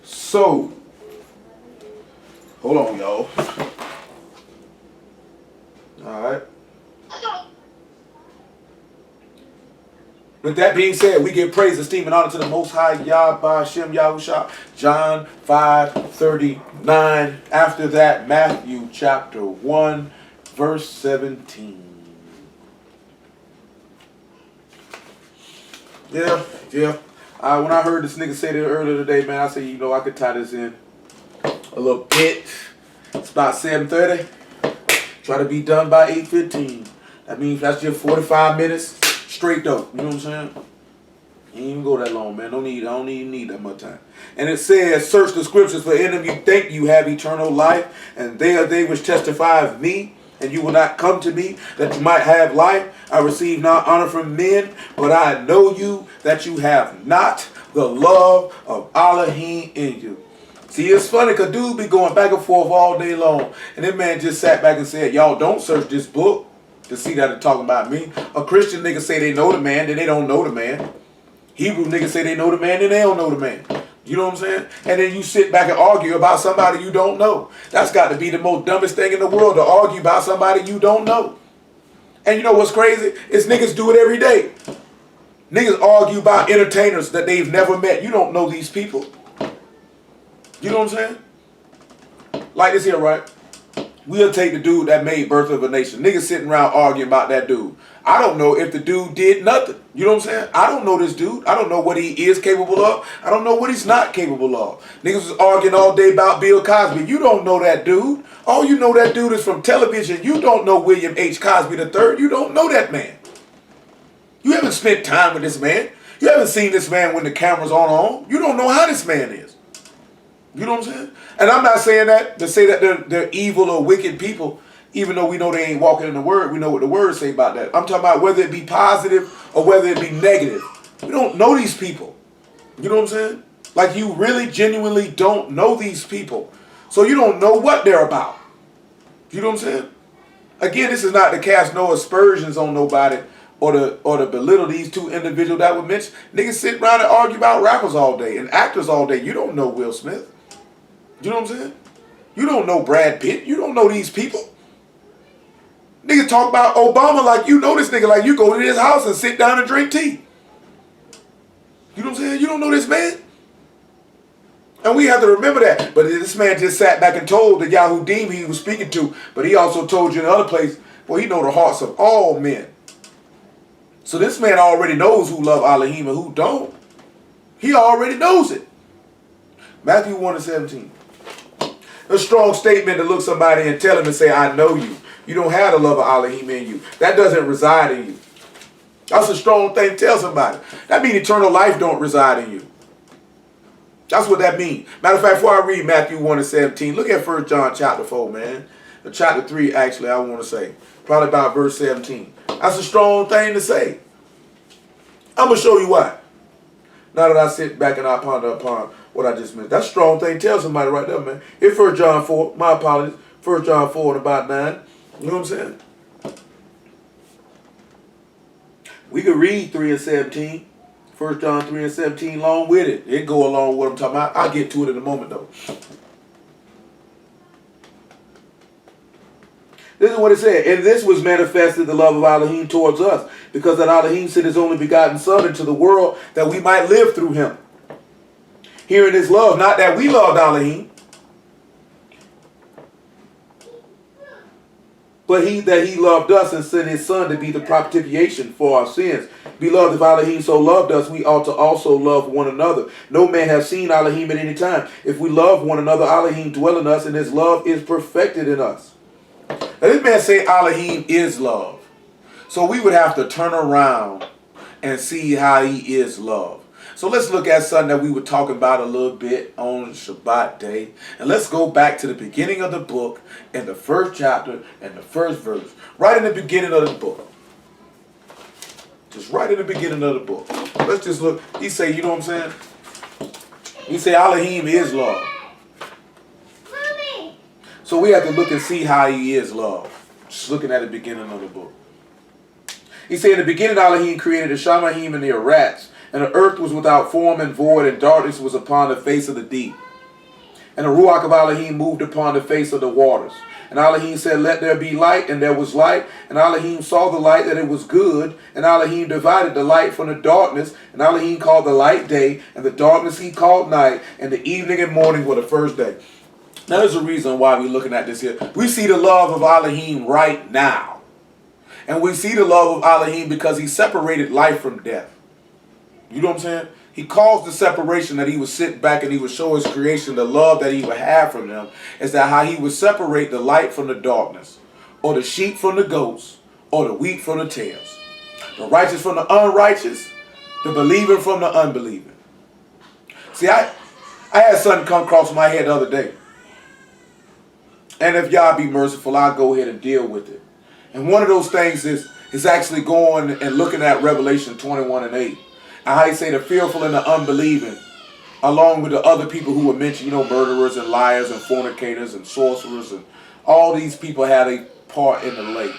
So, hold on, y'all. Alright. With that being said, we give praise, esteem, and honor to the Most High Yah B'Shem Yahusha. John 5:39. After that, Matthew chapter 1, verse 17. Yeah. When I heard this nigga say that earlier today, man, I said, you know, I could tie this in a little bit. It's about 7:30. Try to be done by 8:15. That means that's just 45 minutes straight though. You know what I'm saying? You ain't even go that long, man. I don't even need that much time. And it says, search the scriptures, for in them you think you have eternal life, and they are they which testify of me, and you will not come to me that you might have life. I receive not honor from men, but I know you that you have not the love of Elohim in you. See, it's funny because dudes be going back and forth all day long, and that man just sat back and said, y'all don't search this book to see that it's talking about me. A Christian nigga say they know the man, then they don't know the man. Hebrew niggas say they know the man, then they don't know the man. You know what I'm saying? And then you sit back and argue about somebody you don't know. That's got to be the most dumbest thing in the world, to argue about somebody you don't know. And you know what's crazy? Is niggas do it every day. Niggas argue about entertainers that they've never met. You don't know these people. You know what I'm saying? Like this here, right? We'll take the dude that made Birth of a Nation. Niggas sitting around arguing about that dude. I don't know if the dude did nothing. You know what I'm saying? I don't know this dude. I don't know what he is capable of. I don't know what he's not capable of. Niggas was arguing all day about Bill Cosby. You don't know that dude. All you know that dude is from television. You don't know William H. Cosby III. You don't know that man. You haven't spent time with this man. You haven't seen this man when the camera's on. You don't know how this man is. You know what I'm saying? And I'm not saying that to say that they're evil or wicked people, even though we know they ain't walking in the word. We know what the words say about that. I'm talking about whether it be positive or whether it be negative. We don't know these people. You know what I'm saying? Like, you really genuinely don't know these people. So you don't know what they're about. You know what I'm saying? Again, this is not to cast no aspersions on nobody or to belittle these two individuals that were mentioned. Niggas sit around and argue about rappers all day and actors all day. You don't know Will Smith. You know what I'm saying? You don't know Brad Pitt. You don't know these people. Niggas talk about Obama like you know this nigga, like you go to his house and sit down and drink tea. You know what I'm saying? You don't know this man. And we have to remember that. But this man just sat back and told the Yahudim he was speaking to, but he also told you in other place, well, he know the hearts of all men. So this man already knows who love Elohim and who don't. He already knows it. Matthew 1:17. A strong statement to look somebody and tell him and say, I know you. You don't have the love of Elohim in you. That doesn't reside in you. That's a strong thing to tell somebody. That means eternal life don't reside in you. That's what that means. Matter of fact, before I read Matthew 1:17, look at 1 John chapter 4, man. Chapter 3, actually, I want to say. Probably about verse 17. That's a strong thing to say. I'm going to show you why. Now that I sit back and I ponder upon what I just meant. That's a strong thing to tell somebody right there, man. In 1 John 4, my apologies, 1 John 4 and about 9. You know what I'm saying? We could read 3:17. 1 John 3:17 along with it. It go along with what I'm talking about. I'll get to it in a moment, though. This is what it said. And this was manifested the love of Elohim towards us, because that Elohim sent his only begotten Son into the world that we might live through him. Herein is love, not that we loved Elohim, but that he loved us and sent his Son to be the propitiation for our sins. Beloved, if Elohim so loved us, we ought to also love one another. No man has seen Elohim at any time. If we love one another, Elohim dwell in us, and his love is perfected in us. Now this man say Elohim is love. So we would have to turn around and see how he is love. So let's look at something that we were talking about a little bit on Shabbat day. And let's go back to the beginning of the book and the first chapter and the first verse. Right in the beginning of the book. Just right in the beginning of the book. Let's just look. He say, you know what I'm saying? He say Elohim is love. Mommy. So we have to look and see how he is love. Just looking at the beginning of the book. He said, in the beginning Elohim created the Shamaim and the Arats. And the earth was without form and void, and darkness was upon the face of the deep. And the Ruach of Elohim moved upon the face of the waters. And Elohim said, let there be light, and there was light. And Elohim saw the light, that it was good. And Elohim divided the light from the darkness. And Elohim called the light day, and the darkness he called night. And the evening and morning were the first day. Now there's a reason why we're looking at this here. We see the love of Elohim right now. And we see the love of Elohim because he separated life from death. You know what I'm saying? He caused the separation that he would sit back and he would show his creation the love that he would have from them. Is that how he would separate the light from the darkness, or the sheep from the goats, or the wheat from the tares, the righteous from the unrighteous, the believing from the unbelieving. See, I had something come across my head the other day. And if y'all be merciful, I'll go ahead and deal with it. And one of those things is actually going and looking at Revelation 21:8. And how he say the fearful and the unbelieving, along with the other people who were mentioned, you know, murderers and liars and fornicators and sorcerers, and all these people had a part in the lake.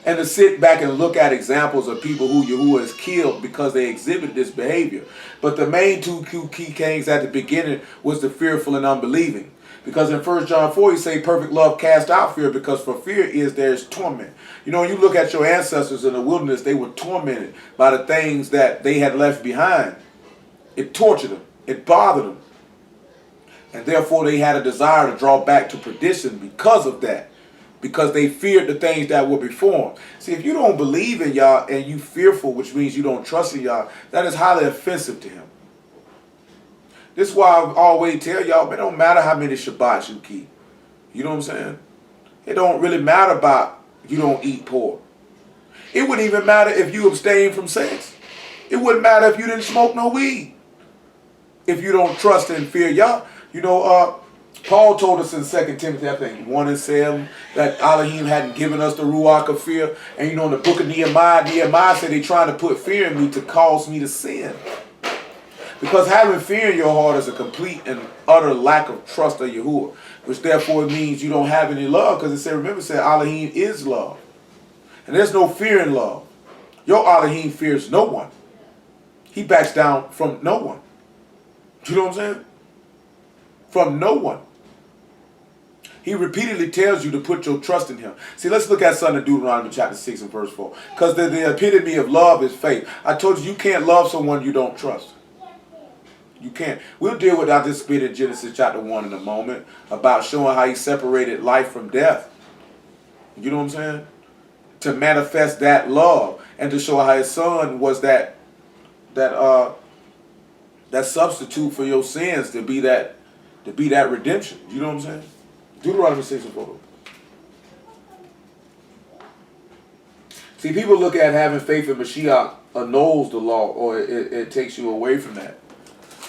And to sit back and look at examples of people who Yahuwah has killed because they exhibit this behavior. But the main two key kings at the beginning was the fearful and unbelieving. Because in 1 John 4, he say perfect love cast out fear, because for fear there's torment. You know, when you look at your ancestors in the wilderness, they were tormented by the things that they had left behind. It tortured them. It bothered them. And therefore they had a desire to draw back to perdition because of that. Because they feared the things that were before them. See, if you don't believe in Yah and you fearful, which means you don't trust in Yah, that is highly offensive to him. This is why I always tell y'all, it don't matter how many Shabbats you keep. You know what I'm saying? It don't really matter about you don't eat pork. It wouldn't even matter if you abstain from sex. It wouldn't matter if you didn't smoke no weed. If you don't trust and fear Yah. You know, Paul told us in 2 Timothy, I think, 1:7, that Elohim hadn't given us the Ruach of fear. And you know, in the book of Nehemiah said they're trying to put fear in me to cause me to sin. Because having fear in your heart is a complete and utter lack of trust of Yahuwah, which therefore means you don't have any love, because it said, remember, it said Elohim is love. And there's no fear in love. Your Elohim fears no one. He backs down from no one. You know what I'm saying? From no one. He repeatedly tells you to put your trust in him. See, let's look at something in Deuteronomy chapter 6 and verse 4. Because the epitome of love is faith. I told you can't love someone you don't trust. You can't. We'll deal with this bit in Genesis chapter 1 in a moment about showing how he separated life from death. You know what I'm saying? To manifest that love and to show how his son was that substitute for your sins, to be that redemption. You know what I'm saying? Deuteronomy 6 and 4. See, people look at having faith in Mashiach annuls the law, or it takes you away from that.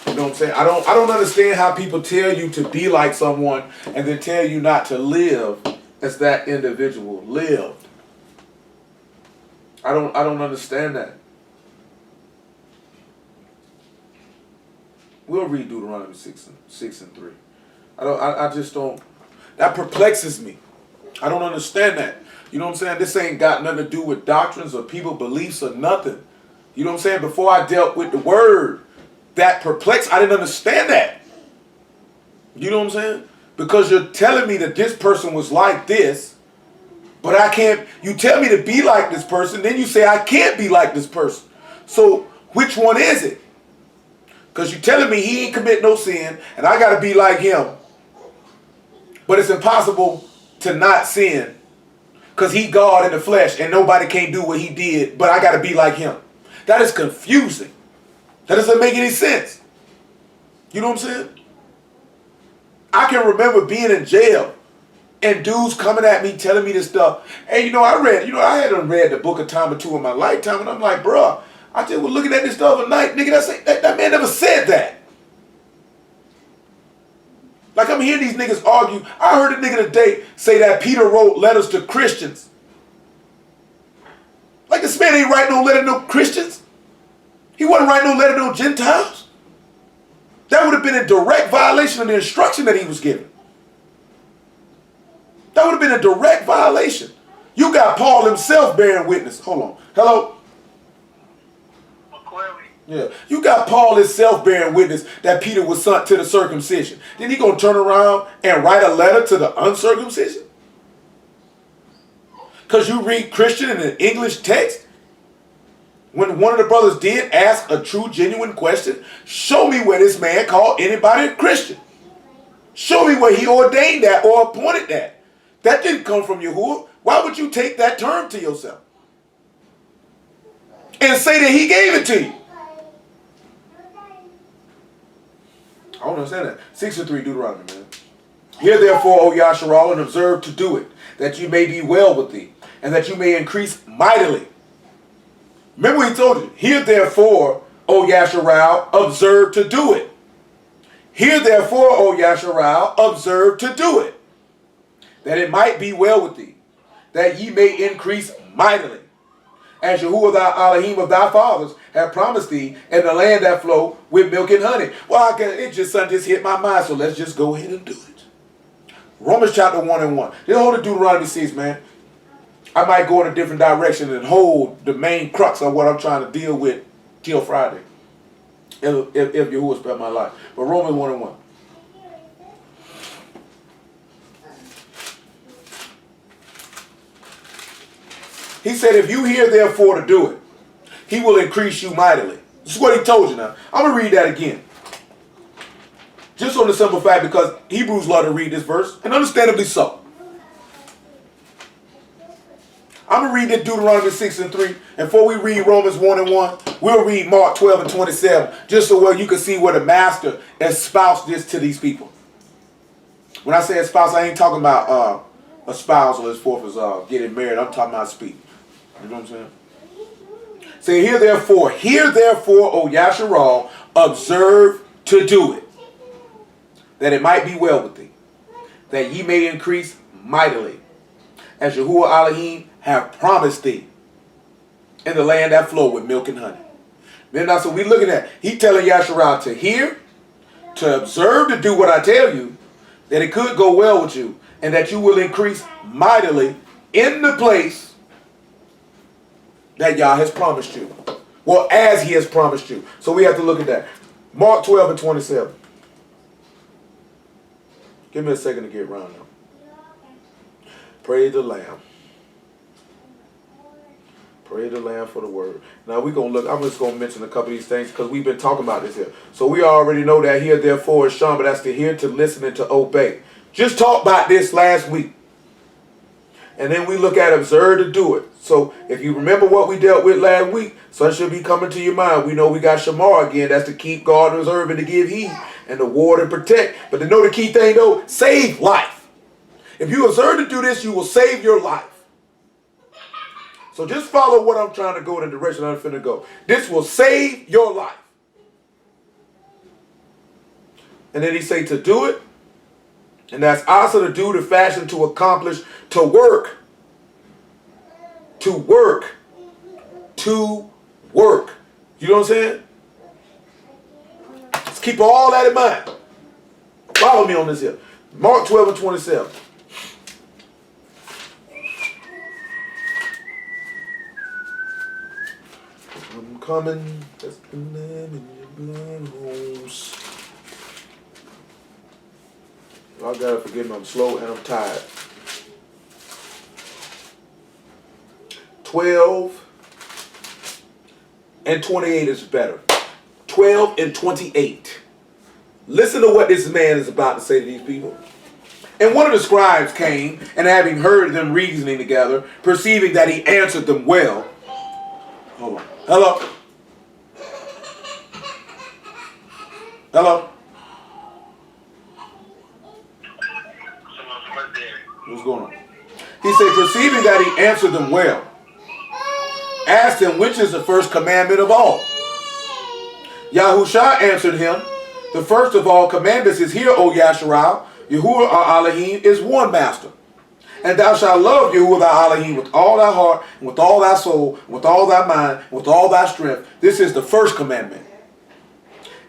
You know what I'm saying? I don't understand how people tell you to be like someone and then tell you not to live as that individual lived. I don't understand that. We'll read Deuteronomy 6 and 3. I just don't. That perplexes me. I don't understand that. You know what I'm saying? This ain't got nothing to do with doctrines or people beliefs or nothing. You know what I'm saying? Before I dealt with the word, that perplexed, I didn't understand that. You know what I'm saying? Because you're telling me that this person was like this, but I can't. You tell me to be like this person, then you say I can't be like this person. So which one is it? Because you're telling me he ain't commit no sin, and I got to be like him. But it's impossible to not sin, because he God in the flesh, and nobody can't do what he did, but I got to be like him. That is confusing. That doesn't make any sense. You know what I'm saying? I can remember being in jail and dudes coming at me telling me this stuff. Hey, I hadn't read the book a time or two in my lifetime, and I'm like, bruh, I just was looking at this the other night, nigga, that man never said that. Like, I'm hearing these niggas argue. I heard a nigga today say that Peter wrote letters to Christians. Like, this man ain't writing no letter to no Christians. He wasn't writing no letter to no Gentiles. That would have been a direct violation of the instruction that he was given. That would have been a direct violation. You got Paul himself bearing witness. Hold on. Hello? Yeah. You got Paul himself bearing witness that Peter was sent to the circumcision. Then he going to turn around and write a letter to the uncircumcision? Because you read Christian in an English text, when one of the brothers did ask a true, genuine question, show me where this man called anybody a Christian. Show me where he ordained that or appointed that. That didn't come from Yahuwah. Why would you take that term to yourself? And say that he gave it to you? I don't understand that. 6 and 3, Deuteronomy, man. Hear therefore, O Yashar'al, and observe to do it, that you may be well with thee, and that you may increase mightily. Remember what he told you. Hear therefore, O Yashar'al, observe to do it. Hear therefore, O Yashar'al, observe to do it, that it might be well with thee, that ye may increase mightily, as Yahuwah thy Elohim of thy fathers have promised thee, in the land that flow with milk and honey. Well, it just hit my mind, so let's just go ahead and do it. Romans chapter 1 and 1. This whole Deuteronomy 6, man. I might go in a different direction and hold the main crux of what I'm trying to deal with till Friday, if Yahuwah spare my life. But Romans 1 and 1. He said, if you hear therefore to do it, he will increase you mightily. This is what he told you now. I'm going to read that again. Just on the simple fact because Hebrews love to read this verse, and understandably so. I'm going to read this Deuteronomy 6 and 3. And before we read Romans 1 and 1, we'll read Mark 12 and 27, just so well you can see where the master espoused this to these people. When I say espouse, I ain't talking about a spouse or as forth as getting married. I'm talking about speaking. You know what I'm saying? Say, hear therefore, O Yashar'al, observe to do it, that it might be well with thee, that ye may increase mightily, as Yahuwah Elohim have promised thee, in the land that flow with milk and honey. Then that's what we're looking at. He telling Yashar'al to hear, to observe, to do what I tell you, that it could go well with you, and that you will increase mightily in the place that Yah has promised you. Well, as he has promised you. So we have to look at that. Mark 12 and 27. Give me a second to get around now. Praise the Lamb. Praise the Lamb for the word. Now we're going to look. I'm just going to mention a couple of these things because we've been talking about this here. So we already know that here, therefore, is Sean, but that's to hear, to listen, and to obey. Just talked about this last week. And then we look at observe to do it. So if you remember what we dealt with last week, something should be coming to your mind. We know we got Shamar again. That's to keep, guard, and observe, and to give heed, and to ward and protect. But to know the key thing though, save life. If you observe to do this, you will save your life. So just follow what I'm trying to go in the direction I'm finna go. This will save your life. And then he say to do it. And that's also to do, to fashion, to accomplish, to work. To work. To work. You know what I'm saying? Let's keep all that in mind. Follow me on this here. Mark 12 and 27. I'm coming. That's the lamb in your blood holes. Y'all gotta forgive me, I'm slow and I'm tired. 12 and 28 is better. 12 and 28. Listen to what this man is about to say to these people. And one of the scribes came, and having heard them reasoning together, perceiving that he answered them well. Hold on. Hello? Hello? What's going on? He said, perceiving that he answered them well, asked him, which is the first commandment of all? Yahusha answered him, the first of all commandments is, hear, O Yashar'al, Yahuwah our Elohim is one master. And thou shalt love Yahuwah thy Elohim with all thy heart, and with all thy soul, and with all thy mind, and with all thy strength. This is the first commandment.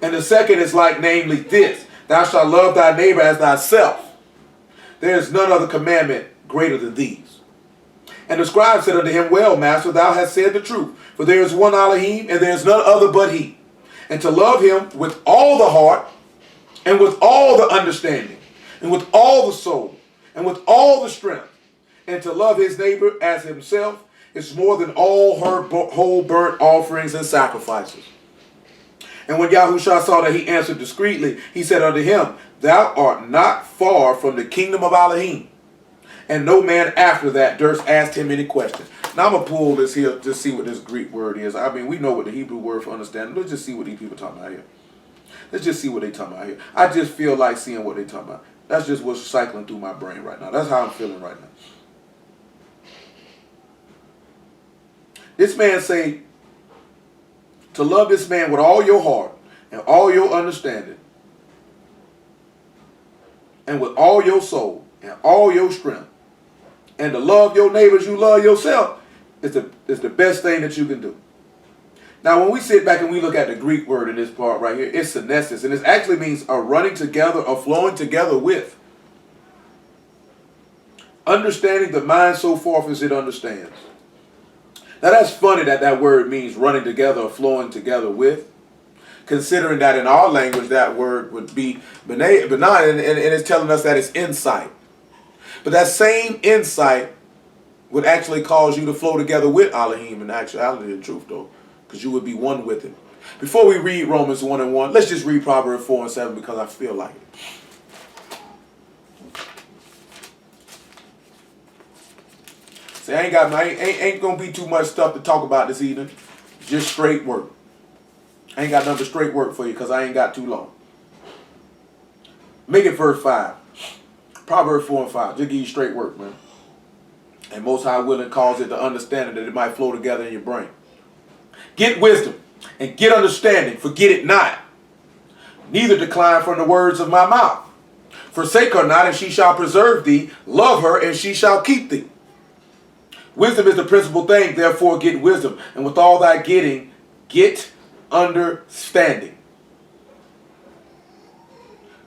And the second is like, namely this, thou shalt love thy neighbor as thyself. There is none other commandment greater than these. And the scribe said unto him, well, master, thou hast said the truth. For there is one Elohim, and there is none other but he. and to love him with all the heart, and with all the understanding, and with all the soul, and with all the strength, and to love his neighbor as himself is more than all her whole burnt offerings and sacrifices. And when Yahushua saw that he answered discreetly, he said unto him, Thou art not far from the kingdom of Elohim. And no man after that durst ask him any question. Now I'm going to pull this here to see what this Greek word is. I mean, we know what the Hebrew word for understanding. Let's just see what these people talking about here. Let's just see what they talking about here. I just feel like seeing what they talking about. That's just what's cycling through my brain right now. That's how I'm feeling right now. This man say, to love this man with all your heart and all your understanding and with all your soul and all your strength, and to love your neighbors you love yourself is the best thing that you can do. Now, when we sit back and we look at the Greek word in this part right here, it's synesthesis, and it actually means a running together or flowing together with. Understanding the mind so forth as it understands. Now, that's funny that that word means running together or flowing together with, considering that in our language that word would be benign, and it's telling us that it's insight. But that same insight would actually cause you to flow together with Elohim in actuality and truth, though, because you would be one with him. Before we read Romans 1:1, let's just read Proverbs 4:7 because I feel like it. See, ain't gonna be too much stuff to talk about this evening. Just straight work. I ain't got nothing but straight work for you because I ain't got too long. Make it verse 5. Proverbs 4:5. Just give you straight work, man. And Most High willing cause it to understand it, that it might flow together in your brain. Get wisdom and get understanding. Forget it not. Neither decline from the words of my mouth. Forsake her not, and she shall preserve thee. Love her, and she shall keep thee. Wisdom is the principal thing, therefore get wisdom. And with all thy getting, get understanding.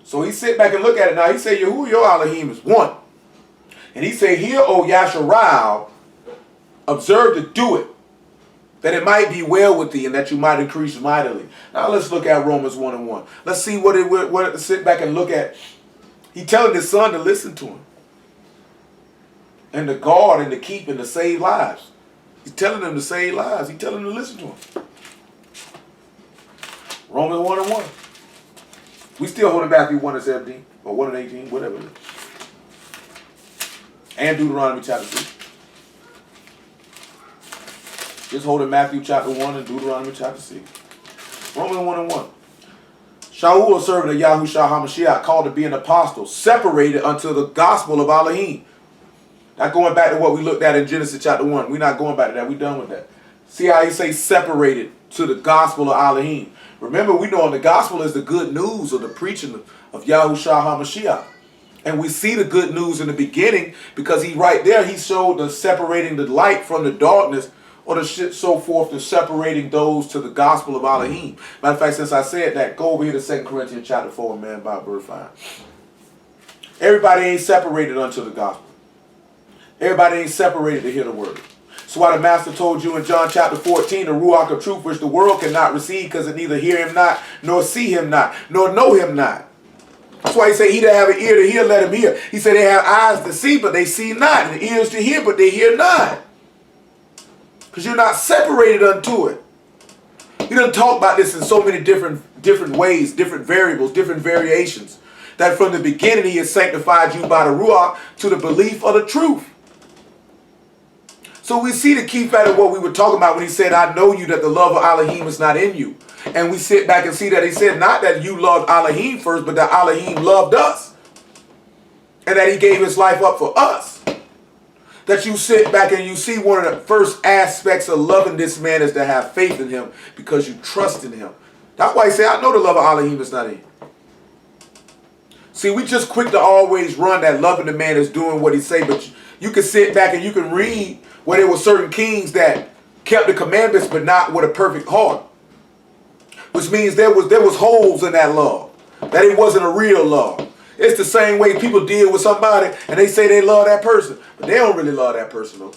So he sit back and look at it now. He say, Yahuwah your Elohim is one. And he say, Hear, O Yashar'al, observe to do it, that it might be well with thee, and that you might increase mightily. Now let's look at Romans 1:1. Let's see what sit back and look at. He telling his son to listen to him, and to guard and to keep and to save lives. He's telling them to save lives. He's telling them to listen to him. Romans 1:1. We still holding Matthew 1:17 or 1:18, whatever it is. And Deuteronomy chapter 3. Just holding Matthew chapter 1 and Deuteronomy chapter 6. Romans 1:1. Shaul, a servant of Yahushua HaMashiach, called to be an apostle, separated unto the gospel of Elohim. Now going back to what we looked at in Genesis chapter 1. We're not going back to that. We're done with that. See how he say separated to the gospel of Elohim. Remember, we know the gospel is the good news or the preaching of Yahushua HaMashiach. And we see the good news in the beginning because he right there, he showed the separating the light from the darkness, or the shit so forth, the separating those to the gospel of Elohim. Matter of fact, since I said that, go over here to 2 Corinthians chapter 4, man, about verse 5. Everybody ain't separated unto the gospel. Everybody ain't separated to hear the word. So why the master told you in John chapter 14, the Ruach of truth, which the world cannot receive because it neither hear him not, nor see him not, nor know him not. That's why he said, he that have an ear to hear, let him hear. He said they have eyes to see, but they see not, and ears to hear, but they hear not. Because you're not separated unto it. He doesn't talk about this in so many different ways, different variables, different variations. That from the beginning he has sanctified you by the Ruach to the belief of the truth. So we see the key fact of what we were talking about when he said, I know you that the love of Elohim is not in you. And we sit back and see that he said not that you loved Elohim first, but that Elohim loved us. And that he gave his life up for us. That you sit back and you see one of the first aspects of loving this man is to have faith in him because you trust in him. That's why he said, I know the love of Elohim is not in you. See, we just quick to always run that loving the man is doing what he say, but you can sit back and you can read where there were certain kings that kept the commandments but not with a perfect heart. Which means there was holes in that love. That it wasn't a real love. It's the same way people deal with somebody and they say they love that person, but they don't really love that person though.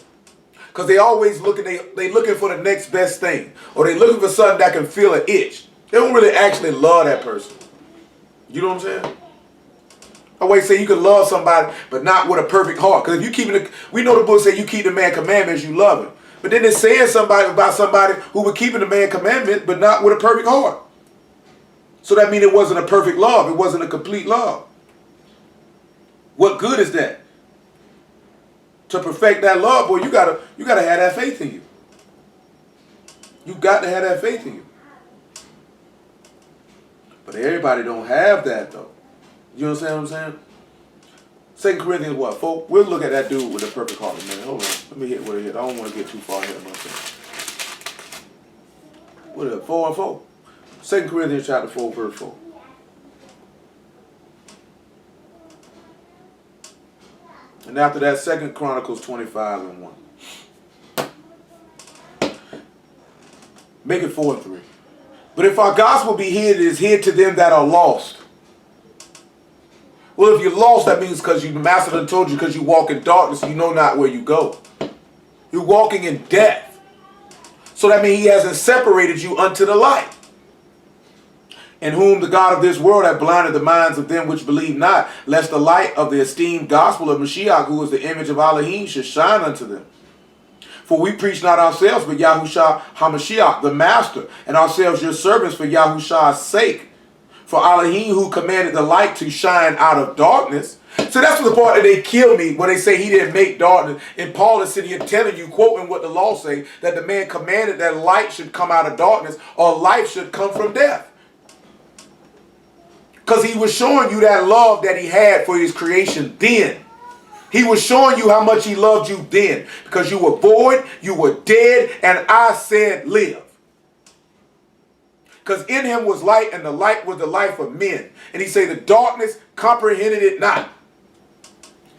Because they always looking for the next best thing. Or they looking for something that can feel an itch. They don't really actually love that person. You know what I'm saying? I always say you can love somebody, but not with a perfect heart. Because if you keep it, we know the book say you keep the man commandments, you love him. But then it's saying somebody about somebody who was keeping the man commandments, but not with a perfect heart. So that means it wasn't a perfect love. It wasn't a complete love. What good is that? To perfect that love, boy, you gotta have that faith in you. You got to have that faith in you. But everybody don't have that though. You understand what I'm saying? 2 Corinthians what? 4? We'll look at that dude with the perfect heart in a minute. Hold on. Let me hit what it hit. I don't want to get too far ahead of myself. What is it? 4 and 4? 2 Corinthians chapter 4, verse 4. And after that, 2 Chronicles 25 and 1. Make it 4 and 3. But if our gospel be hid, it is hid to them that are lost. Well, if you're lost, that means because the master done told you, because you walk in darkness, you know not where you go. You're walking in death. So that means he hasn't separated you unto the light. In whom the God of this world hath blinded the minds of them which believe not, lest the light of the esteemed gospel of Mashiach, who is the image of Elohim, should shine unto them. For we preach not ourselves, but Yahushua HaMashiach, the Master, and ourselves your servants for Yahushua's sake. For Elohim, who commanded the light to shine out of darkness. So that's the part that they kill me when they say he didn't make darkness. And Paul is sitting here telling you, quoting what the law say, that the man commanded that light should come out of darkness, or life should come from death. Because he was showing you that love that he had for his creation then. He was showing you how much he loved you then. Because you were void, you were dead, and I said live. Because in him was light, and the light was the life of men. And he said the darkness comprehended it not.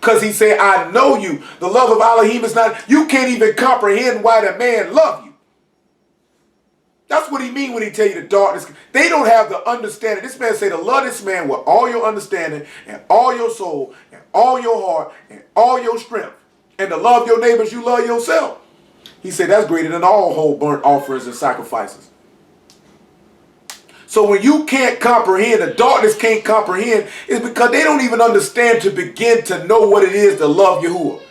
Because he said, I know you. The love of Elohim is not, you can't even comprehend why the man loved you. That's what he mean when he tell you the darkness. They don't have the understanding. This man say to love this man with all your understanding and all your soul and all your heart and all your strength. And to love your neighbors, you love yourself. He said that's greater than all whole burnt offerings and sacrifices. So when you can't comprehend, the darkness can't comprehend, it's because they don't even understand to begin to know what it is to love Yahuwah.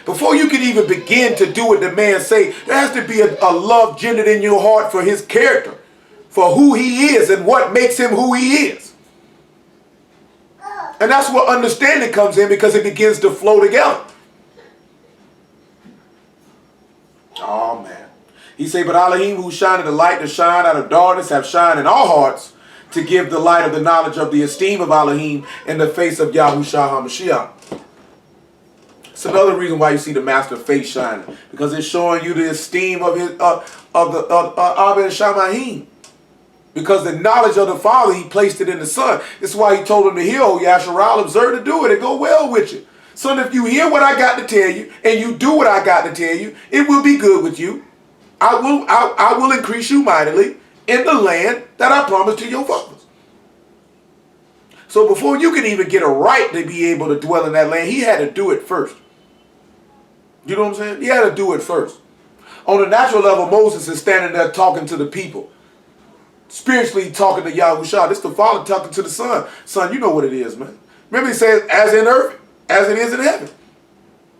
Before you can even begin to do what the man say, there has to be a love gendered in your heart for his character, for who he is and what makes him who he is. And that's where understanding comes in, because it begins to flow together. Oh man. He say, but Elohim, who shined the light to shine out of darkness, have shined in our hearts to give the light of the knowledge of the esteem of Elohim in the face of Yahushua HaMashiach. It's another reason why you see the master's face shining, because it's showing you the esteem of his Abba and Shamahim. Because the knowledge of the Father, he placed it in the Son. This is why he told him to hear, O Yashar'al, observe to do it, and go well with you. Son, if you hear what I got to tell you, and you do what I got to tell you, it will be good with you. I will increase you mightily in the land that I promised to your fathers. So before you can even get a right to be able to dwell in that land, he had to do it first. You know what I'm saying? He had to do it first. On the natural level, Moses is standing there talking to the people. Spiritually talking to Yahushua. This is the Father talking to the Son. Son, you know what it is, man. Remember he says, as in earth, as it is in heaven.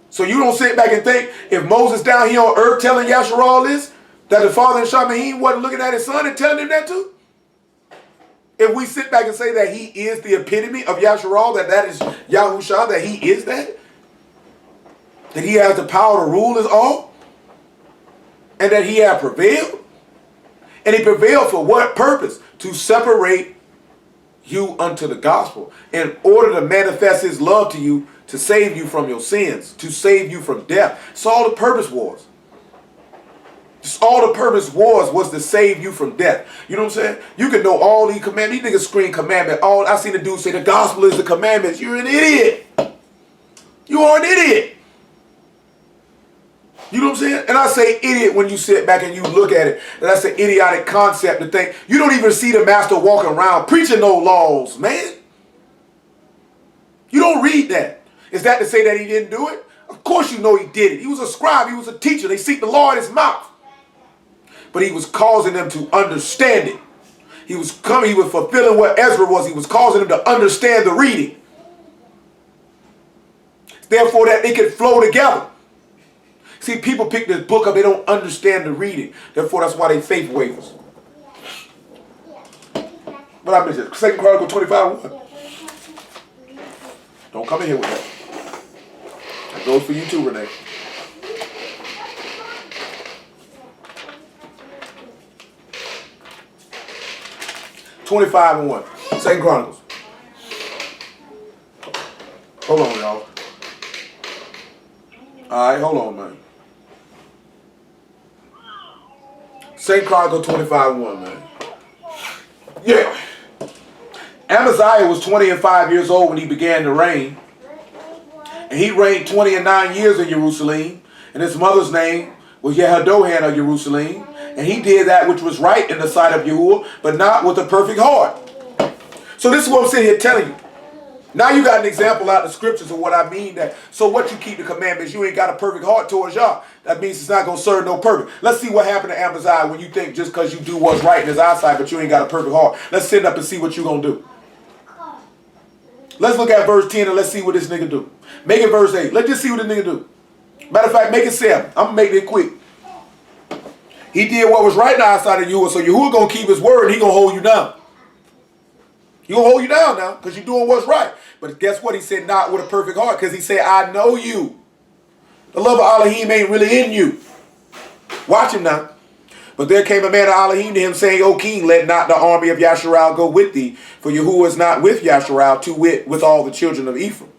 So you don't sit back and think, if Moses down here on earth telling Yashar'al this, that the Father in Shamahim wasn't looking at his Son and telling him that too? If we sit back and say that he is the epitome of Yashar'al, that is Yahushua, that he is that he has the power to rule us all, and that he has prevailed, and he prevailed for what purpose? To separate you unto the gospel, in order to manifest his love to you, to save you from your sins, to save you from death. That's all the purpose was. All the purpose was to save you from death. You know what I'm saying? You can know all these commandments. These niggas scream commandment. I seen the dude say the gospel is the commandments. You're an idiot. You are an idiot. You know what I'm saying? And I say idiot when you sit back and you look at it. And that's an idiotic concept to think. You don't even see the master walking around preaching no laws, man. You don't read that. Is that to say that he didn't do it? Of course you know he did it. He was a scribe. He was a teacher. They seek the law in his mouth. But he was causing them to understand it. He was fulfilling what Ezra was. He was causing them to understand the reading. Therefore, that they could flow together. See, people pick this book up, they don't understand the reading. Therefore, that's why they faith wavers. But I missed it. 2 Chronicles 25:1. Don't come in here with that. That goes for you too, Renee. (25:1). 2 Chronicles. Hold on, y'all. Alright, hold on, man. 2 Chronicles 25:1, man. Yeah. Amaziah was 20 and 5 years old when he began to reign. And he reigned 20 and 9 years in Jerusalem. And his mother's name was Jehodohan of Jerusalem. And he did that which was right in the sight of Yahuwah, but not with a perfect heart. So this is what I'm sitting here telling you. Now you got an example out of the scriptures of what I mean. That so what you keep the commandments, you ain't got a perfect heart towards y'all. That means it's not going to serve no purpose. Let's see what happened to Amaziah when you think just because you do what's right in his eyesight, but you ain't got a perfect heart. Let's sit up and see what you're going to do. Let's look at verse 10 and let's see what this nigga do. Make it verse 8. Let's just see what this nigga do. Matter of fact, make it 7. I'm going to make it quick. He did what was right in the eyesight of Yahuwah, so Yahuwah going to keep his word and he going to hold you down. He going to hold you down now because you're doing what's right. But guess what? He said not with a perfect heart because he said, I know you. The love of Elohim ain't really in you. Watch him now. But there came a man of Elohim to him saying, O king, let not the army of Yashar'al go with thee, for Yahuwah is not with Yashar'al, to wit, with all the children of Ephraim.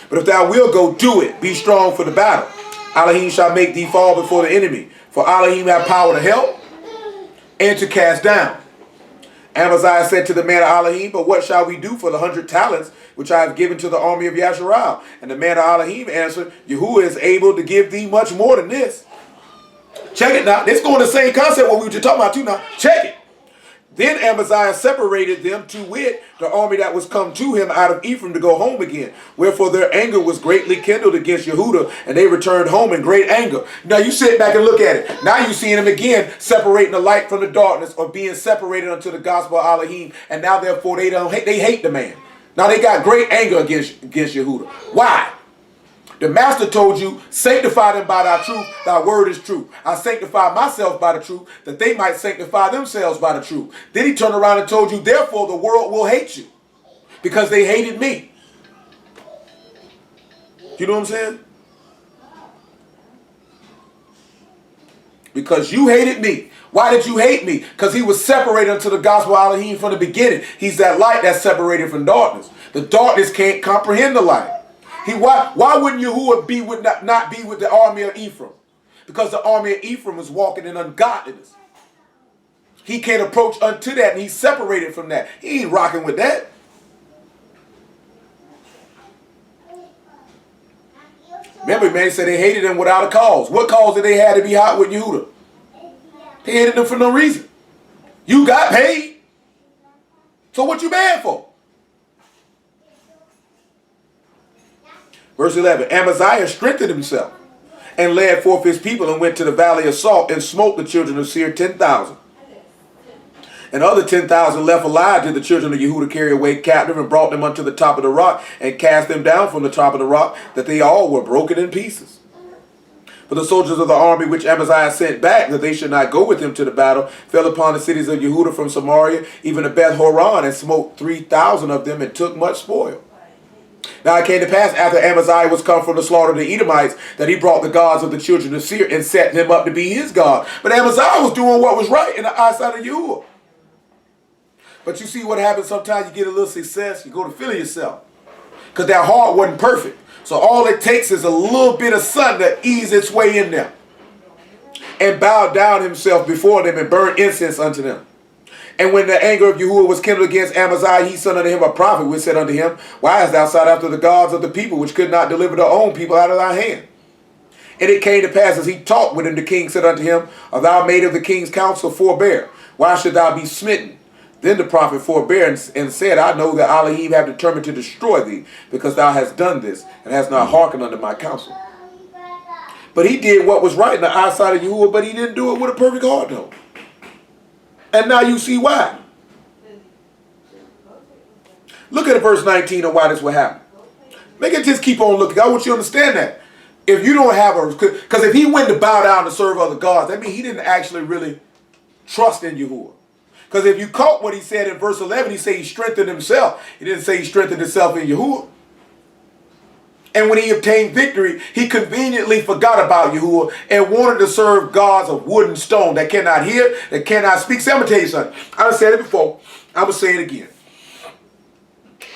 But if thou wilt go, do it. Be strong for the battle. Elohim shall make thee fall before the enemy. For Elohim have power to help and to cast down. Amaziah said to the man of Elohim, but what shall we do for the 100 talents which I have given to the army of Yashar'al? And the man of Elohim answered, Yahuwah is able to give thee much more than this. Check it now. It's going the same concept what we were just talking about too now. Check it. Then Amaziah separated them, to wit, the army that was come to him out of Ephraim to go home again. Wherefore their anger was greatly kindled against Yehudah, and they returned home in great anger. Now you sit back and look at it. Now you seeing them again separating the light from the darkness, or being separated unto the gospel of Elohim. And now therefore they hate the man. Now they got great anger against Yehudah. Why? The master told you, sanctify them by thy truth, thy word is true. I sanctify myself by the truth, that they might sanctify themselves by the truth. Then he turned around and told you, therefore the world will hate you, because they hated me. You know what I'm saying? Because you hated me. Why did you hate me? Because he was separated unto the gospel of Elohim from the beginning. He's that light that's separated from darkness. The darkness can't comprehend the light. Why wouldn't Yahuwah not be with the army of Ephraim? Because the army of Ephraim is walking in ungodliness. He can't approach unto that, and he's separated from that. He ain't rocking with that. Remember, man, he said they hated him without a cause. What cause did they have to be hot with Yehudah? They hated him for no reason. You got paid. So what you mad for? Verse 11, Amaziah strengthened himself and led forth his people and went to the valley of Salt and smote the children of Seir 10,000. And other 10,000 left alive did the children of Yehudah carry away captive and brought them unto the top of the rock and cast them down from the top of the rock, that they all were broken in pieces. But the soldiers of the army which Amaziah sent back, that they should not go with him to the battle, fell upon the cities of Yehudah from Samaria, even to Beth Horon, and smote 3,000 of them and took much spoil. Now it came to pass after Amaziah was come from the slaughter of the Edomites, that he brought the gods of the children of Seir and set them up to be his God. But Amaziah was doing what was right in the eyesight of Yahuwah. But you see what happens sometimes, you get a little success, you go to feeling yourself. Because that heart wasn't perfect. So all it takes is a little bit of sun to ease its way in there. And bow down himself before them and burn incense unto them. And when the anger of Yahuwah was kindled against Amaziah, he sent unto him a prophet, which said unto him, Why hast thou sought after the gods of the people, which could not deliver their own people out of thy hand? And it came to pass, as he talked with him, the king said unto him, Art thou made of the king's counsel, forbear? Why should thou be smitten? Then the prophet forbare and said, I know that Elohim have determined to destroy thee, because thou hast done this, and hast not hearkened unto my counsel. But he did what was right in the eyesight of Yahuwah, but he didn't do it with a perfect heart, though. And now you see why. Look at verse 19 and why this will happen. Make it just keep on looking. I want you to understand that. If you don't have a, because if he went to bow down to serve other gods, that means he didn't actually really trust in Yahuwah. Because if you caught what he said in verse 11, he said he strengthened himself. He didn't say he strengthened himself in Yahuwah. And when he obtained victory, he conveniently forgot about Yahuwah and wanted to serve gods of wood and stone that cannot hear, that cannot speak. See, I'm going to tell you something. I've said it before. I'm going to say it again.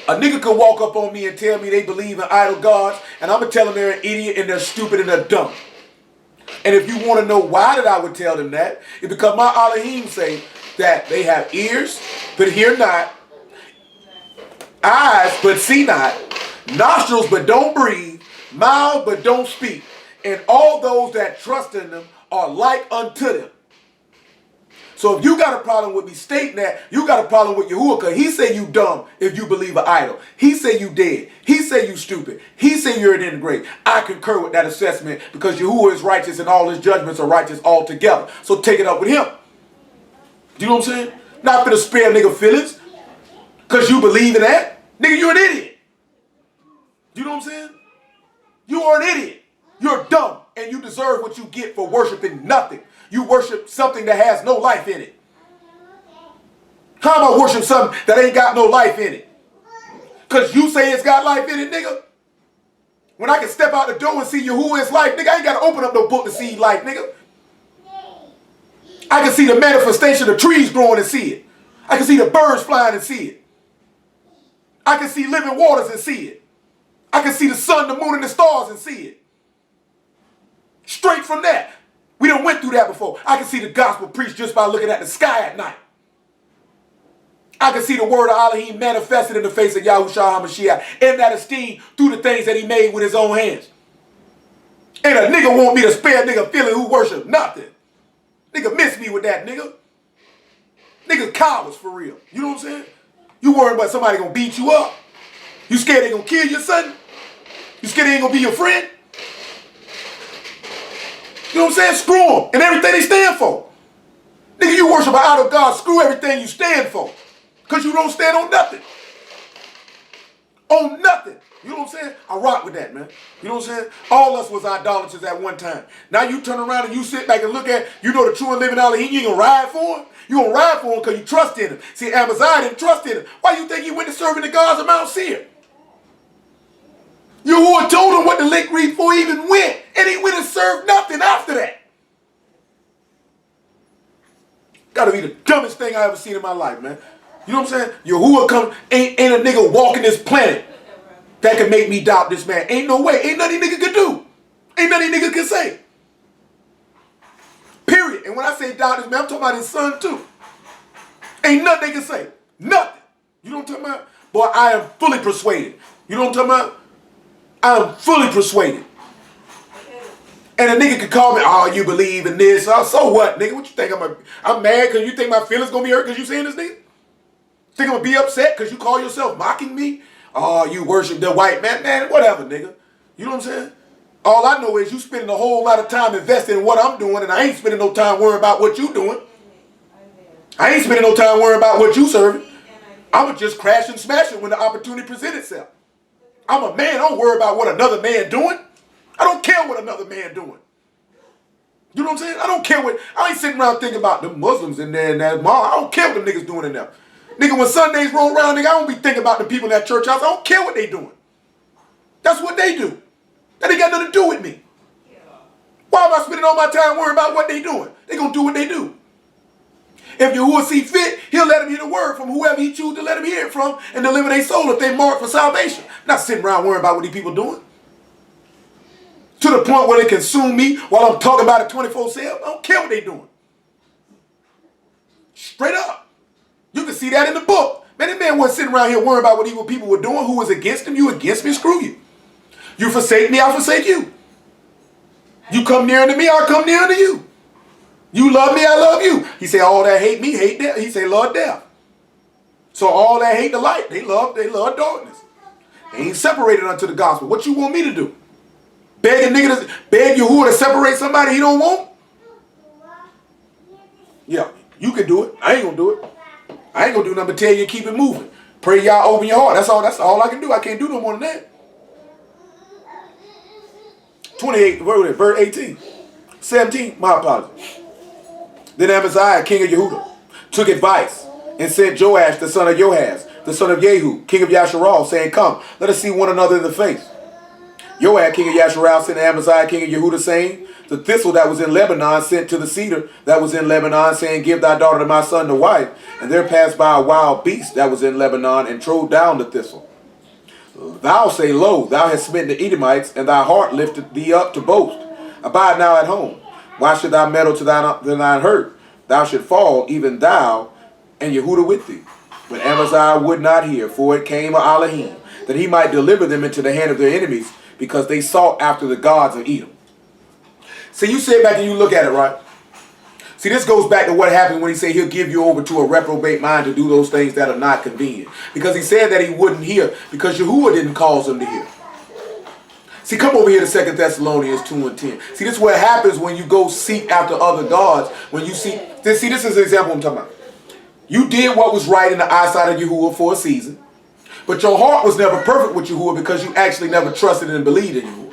A nigga could walk up on me and tell me they believe in idol gods, and I'm going to tell them they're an idiot and they're stupid and they're dumb. And if you want to know why that I would tell them that, it's because my Elohim say that they have ears, but hear not, eyes, but see not, nostrils, but don't breathe, mouth, but don't speak. And all those that trust in them are like unto them. So if you got a problem with me stating that, you got a problem with Yahuwah, because he say you dumb if you believe an idol. He say you dead. He say you stupid. He say you're an ingrate. I concur with that assessment because Yahuwah is righteous and all his judgments are righteous altogether. So take it up with him. You know what I'm saying? Not for the spare nigga feelings because you believe in that. Nigga, you're an idiot. You know what I'm saying? You are an idiot. You're dumb and you deserve what you get for worshiping nothing. You worship something that has no life in it. How am I worship something that ain't got no life in it? Because you say it's got life in it, nigga. When I can step out the door and see Yahuwah's life, nigga, I ain't got to open up no book to see life, nigga. I can see the manifestation of trees growing and see it. I can see the birds flying and see it. I can see living waters and see it. I can see the sun, the moon, and the stars and see it. Straight from that. We done went through that before. I can see the gospel preached just by looking at the sky at night. I can see the word of Elohim manifested in the face of Yashar'al HaMashiach in that esteem through the things that he made with his own hands. And a nigga want me to spare nigga feeling who worship nothing. Nigga miss me with that, nigga. Niggas cowards for real. You know what I'm saying? You worried about somebody gonna beat you up? You scared they gonna kill your son? You scared they ain't gonna be your friend? You know what I'm saying? Screw them and everything they stand for. Nigga, you worship an idol god, screw everything you stand for. Because you don't stand on nothing. On nothing. You know what I'm saying? I rock with that, man. You know what I'm saying? All us was idolaters at one time. Now you turn around and you sit back and look at, you know the true and living Elohim, you ain't gonna ride for him? You gonna ride for him because you trust in him. See, Amaziah didn't trust in him. Why you think he went to serving the gods of Mount Seir? Yahuwah told him what the lick read before he even went. And he went and served nothing after that. Gotta be the dumbest thing I ever seen in my life, man. You know what I'm saying? Yahuwah come, ain't a nigga walking this planet that can make me doubt this man. Ain't no way. Ain't nothing nigga could do. Ain't nothing nigga can say. Period. And when I say doubt this man, I'm talking about his son too. Ain't nothing they can say. Nothing. You know what I'm talking about? Boy, I am fully persuaded. You know what I'm talking about? I am fully persuaded. And a nigga could call me, oh, you believe in this. Oh, so what, nigga? What you think? I'm mad because you think my feelings gonna be hurt because you saying this, nigga? Think I'm gonna be upset because you call yourself mocking me? Oh, you worship the white man. Man, whatever, nigga. You know what I'm saying? All I know is you spending a whole lot of time investing in what I'm doing, and I ain't spending no time worrying about what you doing. I ain't spending no time worrying about what you serving. I'ma just crash and smash it when the opportunity presents itself. I'm a man. I don't worry about what another man doing. I don't care what another man doing. You know what I'm saying? I don't care what. I ain't sitting around thinking about the Muslims in there and that mall. I don't care what them niggas doing in there. Nigga, when Sundays roll around, nigga, I don't be thinking about the people in that church house. I don't care what they doing. That's what they do. That ain't got nothing to do with me. Why am I spending all my time worrying about what they doing? They gonna do what they do. If Yahuwah see fit, he'll let him hear the word from whoever he choose to let him hear it from and deliver their soul if they mark for salvation. Not sitting around worrying about what these people doing. To the point where they consume me while I'm talking about it 24/7. I don't care what they doing. Straight up. You can see that in the book. Man, that man wasn't sitting around here worrying about what evil people were doing. Who was against him? You against me? Screw you. You forsake me, I'll forsake you. You come near unto me, I'll come near unto you. You love me, I love you. He said, all that hate me, hate death. He said, love death. So all that hate the light, they love darkness. They ain't separated unto the gospel. What you want me to do? Beg a nigga to beg Yahuwah to separate somebody he don't want? Yeah, you can do it. I ain't gonna do it. I ain't gonna do nothing but tell you to keep it moving. Pray y'all open your heart. That's all I can do. I can't do no more than that. 28, verse 18. 17, my apologies. Then Amaziah, king of Yehuda, took advice and sent Joash, the son of Joahaz, the son of Jehu, king of Yashar'al, saying, come, let us see one another in the face. Joash, king of Yashar'al, sent to Amaziah, king of Yehuda, saying, the thistle that was in Lebanon sent to the cedar that was in Lebanon, saying, give thy daughter to my son to wife. And there passed by a wild beast that was in Lebanon, and trode down the thistle. Thou say, lo, thou hast smitten the Edomites, and thy heart lifted thee up to boast. Abide now at home. Why should thou meddle to thine hurt? Thou should fall, even thou, and Yehuda with thee. But Amaziah would not hear, for it came of Elohim, that he might deliver them into the hand of their enemies, because they sought after the gods of Edom. So you sit back and you look at it, right? See, this goes back to what happened when he said he'll give you over to a reprobate mind to do those things that are not convenient. Because he said that he wouldn't hear, because Yahuwah didn't cause him to hear. See, come over here to 2 Thessalonians 2 and 10. See, this is what happens when you go seek after other gods. When you seek, see, this is an example I'm talking about. You did what was right in the eyesight of Yahuwah for a season, but your heart was never perfect with Yahuwah because you actually never trusted and believed in Yahuwah.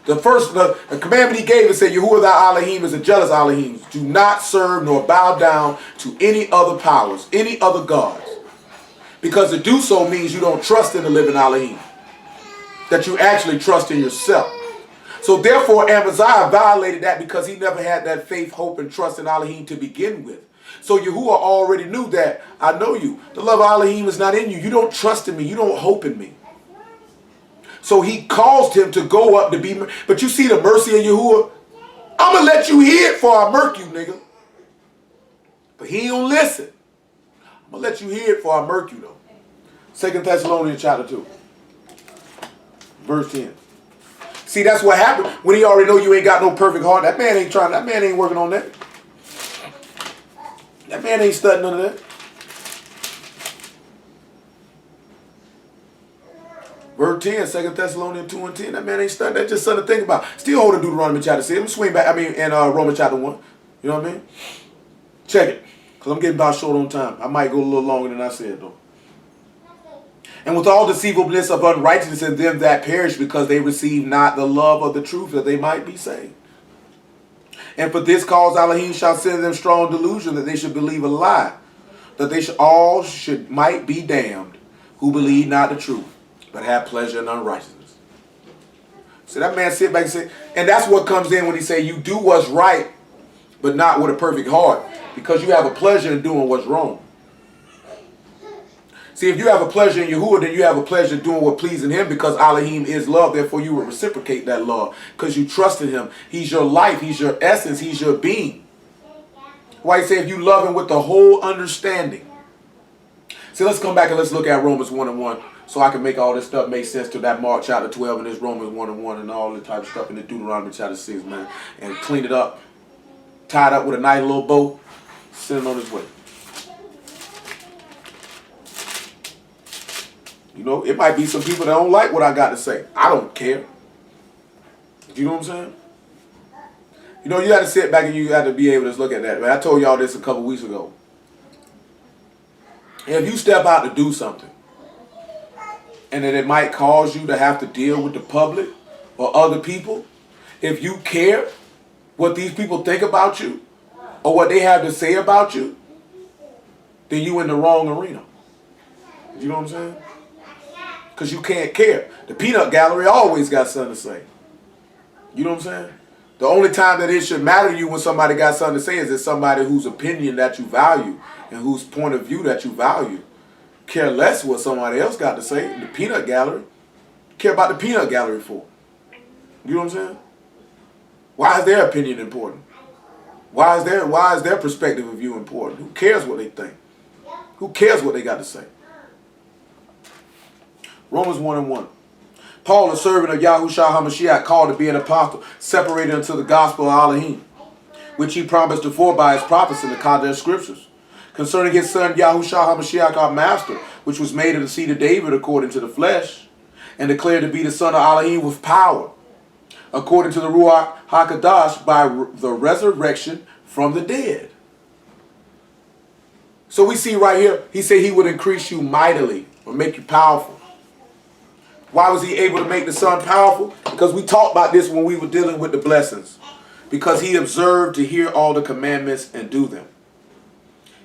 The commandment he gave us said, Yahuwah thy Elohim is a jealous Elohim. Do not serve nor bow down to any other powers, any other gods. Because to do so means you don't trust in the living Elohim. That you actually trust in yourself. So therefore Amaziah violated that because he never had that faith, hope, and trust in Elohim to begin with. So Yahuwah already knew that, I know you. The love of Elohim is not in you. You don't trust in me. You don't hope in me. So he caused him to go up to be, but you see the mercy of Yahuwah? I'm going to let you hear it before I murk you, nigga. But he don't listen. I'm going to let you hear it before I murk you, though. 2 Thessalonians chapter 2. Verse 10. See, that's what happened when he already know you ain't got no perfect heart. That man ain't working on that. That man ain't studying none of that. Verse 10, 2 Thessalonians 2 and 10. That man ain't studying. That's just something to think about. Still holding Deuteronomy chapter 6. Let me swing back, in Romans chapter 1. You know what I mean? Check it. Because I'm getting about short on time. I might go a little longer than I said, though. And with all deceivableness of unrighteousness in them that perish, because they receive not the love of the truth, that they might be saved. And for this cause Elohim shall send them strong delusion, that they should believe a lie, that they might be damned, who believe not the truth, but have pleasure in unrighteousness. So that man sit back and say, and that's what comes in when he say you do what's right, but not with a perfect heart, because you have a pleasure in doing what's wrong. See, if you have a pleasure in Yahuwah, then you have a pleasure doing what pleasing him, because Elohim is love. Therefore, you will reciprocate that love because you trust in him. He's your life. He's your essence. He's your being. Why he say if you love him with the whole understanding. See, let's come back and let's look at Romans 1 and 1 so I can make all this stuff make sense to that Mark chapter 12 and this Romans 1 and 1 and all the type of stuff in the Deuteronomy chapter 6, man. And clean it up, tie it up with a nice little bow, send it on his way. You know, it might be some people that don't like what I got to say. I don't care. You know what I'm saying? You know, you got to sit back and you got to be able to look at that. Man, I told y'all this a couple weeks ago. If you step out to do something, and that it might cause you to have to deal with the public or other people, if you care what these people think about you or what they have to say about you, then you in the wrong arena. You know what I'm saying? Because you can't care. The peanut gallery always got something to say. You know what I'm saying? The only time that it should matter to you when somebody got something to say is it's somebody whose opinion that you value and whose point of view that you value. Care less what somebody else got to say. The peanut gallery. Care about the peanut gallery for. You know what I'm saying? Why is their opinion important? Why is their perspective of you important? Who cares what they think? Who cares what they got to say? Romans 1 and 1. Paul, a servant of Yahushua HaMashiach, called to be an apostle, separated unto the gospel of Elohim, which he promised before by his prophets in the Kodesh scriptures, concerning his son Yahushua HaMashiach, our master, which was made of the seed of David according to the flesh, and declared to be the son of Elohim with power, according to the Ruach HaKadosh, by the resurrection from the dead. So we see right here, he said he would increase you mightily. or make you powerful. Why was he able to make the sun powerful? Because we talked about this when we were dealing with the blessings. Because he observed to hear all the commandments and do them.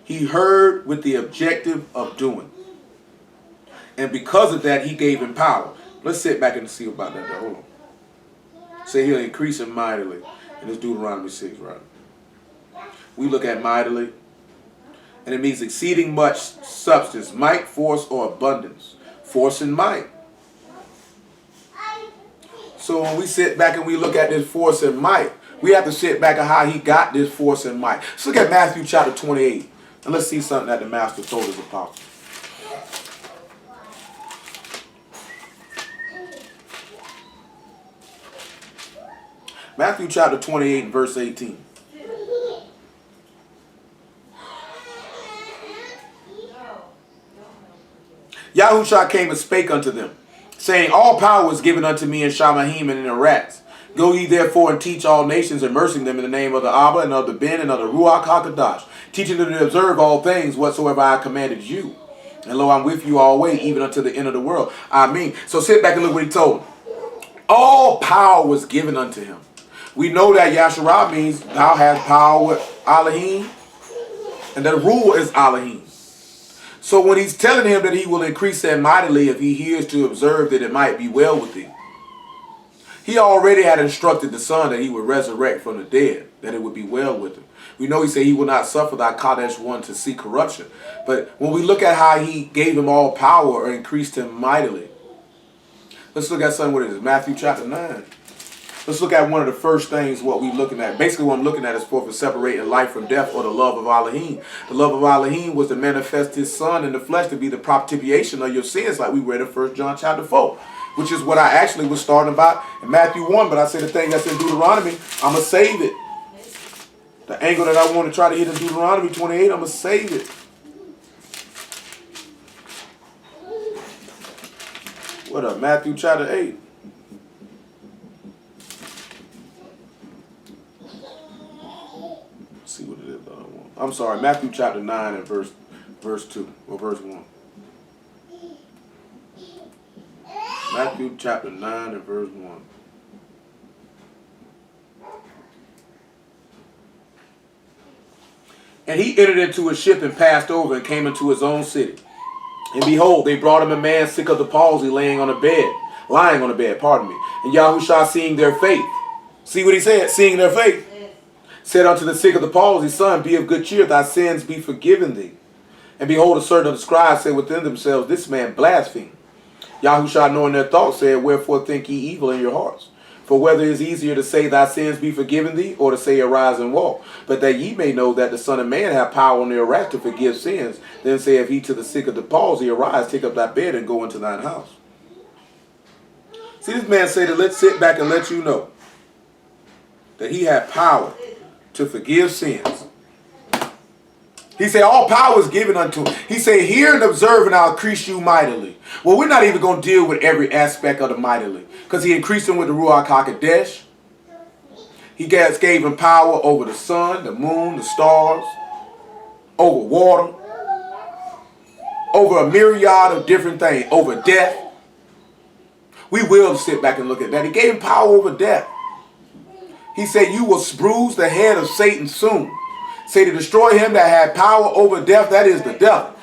He heard with the objective of doing. And because of that, he gave him power. Let's sit back and see about that. Hold on. Say he'll increase him mightily. And it's Deuteronomy 6, right? We look at mightily. And it means exceeding much substance, might, force, or abundance. Force and might. So when we sit back and we look at this force and might, we have to sit back at how he got this force and might. Let's look at Matthew chapter 28. And let's see something that the master told his apostles. Matthew chapter 28 and verse 18. Yahushua came and spake unto them, saying, all power is given unto me in Shamahim and in Arats. Go ye therefore and teach all nations, immersing them in the name of the Abba and of the Ben and of the Ruach HaKadosh, teaching them to observe all things whatsoever I commanded you. And lo, I'm with you always, even unto the end of the world. Amen. So sit back and look what he told them. All power was given unto him. We know that Yashar'al means thou hast power with Elohim, and the rule is Elohim. So when he's telling him that he will increase them mightily if he hears to observe that it might be well with thee, he already had instructed the Son that he would resurrect from the dead, that it would be well with him. We know he said he will not suffer thy Kadesh one to see corruption. But when we look at how he gave him all power or increased him mightily, let's look at something. What it is, Matthew chapter 9. Let's look at one of the first things what we're looking at. Basically what I'm looking at is for separating life from death, or the love of Elohim. The love of Elohim was to manifest his Son in the flesh to be the propitiation of your sins, like we read in 1 John chapter 4. Which is what I actually was starting about in Matthew 1. But I said the thing that's in Deuteronomy, I'm going to save it. The angle that I want to try to hit in Deuteronomy 28, I'm going to save it. What up? Matthew chapter 8. Let's see what it is that I want. I'm sorry, Matthew chapter 9 and verse 2 or verse 1. Matthew chapter 9 and verse 1. And he entered into a ship and passed over and came into his own city. And behold, they brought him a man sick of the palsy, lying on a bed, pardon me. And Yahushua, seeing their faith, see what he said? Seeing their faith, said unto the sick of the palsy, Son, be of good cheer, thy sins be forgiven thee. And behold, a certain of the scribes said within themselves, this man blasphemed. Yahushua, knowing their thoughts, said, wherefore think ye evil in your hearts? For whether it is easier to say thy sins be forgiven thee, or to say arise and walk. But that ye may know that the Son of Man hath power on the earth to forgive sins. Then saith he to the sick of the palsy, arise, take up thy bed, and go into thine house. See, this man said that let's sit back and let you know that he had power to forgive sins. He said, all power is given unto him. He said, hear and observe, and I'll increase you mightily. Well, we're not even going to deal with every aspect of the mightily, because he increased him with the Ruach HaKodesh. He gave him power over the sun, the moon, the stars, over water, over a myriad of different things, over death. We will sit back and look at that. He gave him power over death. He said, you will bruise the head of Satan soon. Say to destroy him that had power over death, that is the devil.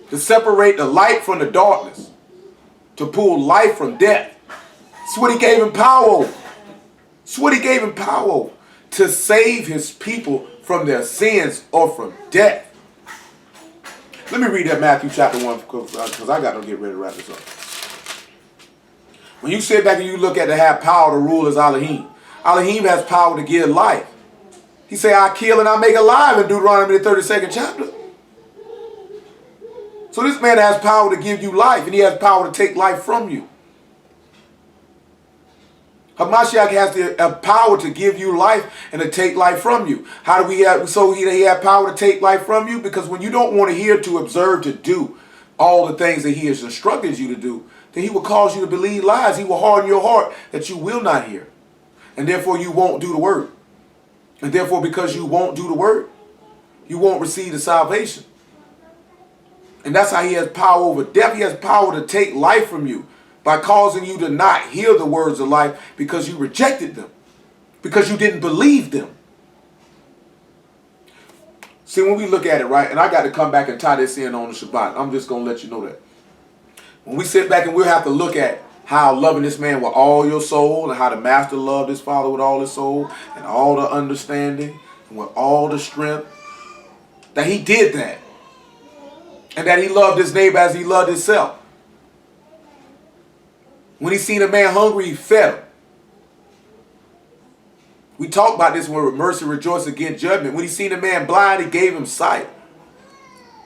To separate the light from the darkness. To pull life from death. That's what he gave him power over. That's what he gave him power over. To save his people from their sins or from death. Let me read that Matthew chapter 1 because I got to get ready to wrap this up. When you sit back and you look at to have power to rule as Elohim. Elohim has power to give life. He said, I kill and I make alive in Deuteronomy the 32nd chapter. So this man has power to give you life, and he has power to take life from you. Hamashiach has the power to give you life and to take life from you. How do we have, so he had power to take life from you? Because when you don't want to hear, to observe, to do all the things that he has instructed you to do, then he will cause you to believe lies. He will harden your heart that you will not hear. And therefore you won't do the word. And therefore, because you won't do the word, you won't receive the salvation. And that's how he has power over death. He has power to take life from you by causing you to not hear the words of life because you rejected them, because you didn't believe them. See, when we look at it, right, and I got to come back and tie this in on the Shabbat. I'm just going to let you know that. When we sit back and we'll have to look at how loving this man with all your soul and how the master loved his father with all his soul and all the understanding and with all the strength, that he did that. And that he loved his neighbor as he loved himself. When he seen a man hungry, he fed him. We talk about this when mercy rejoices against judgment. When he seen a man blind, he gave him sight.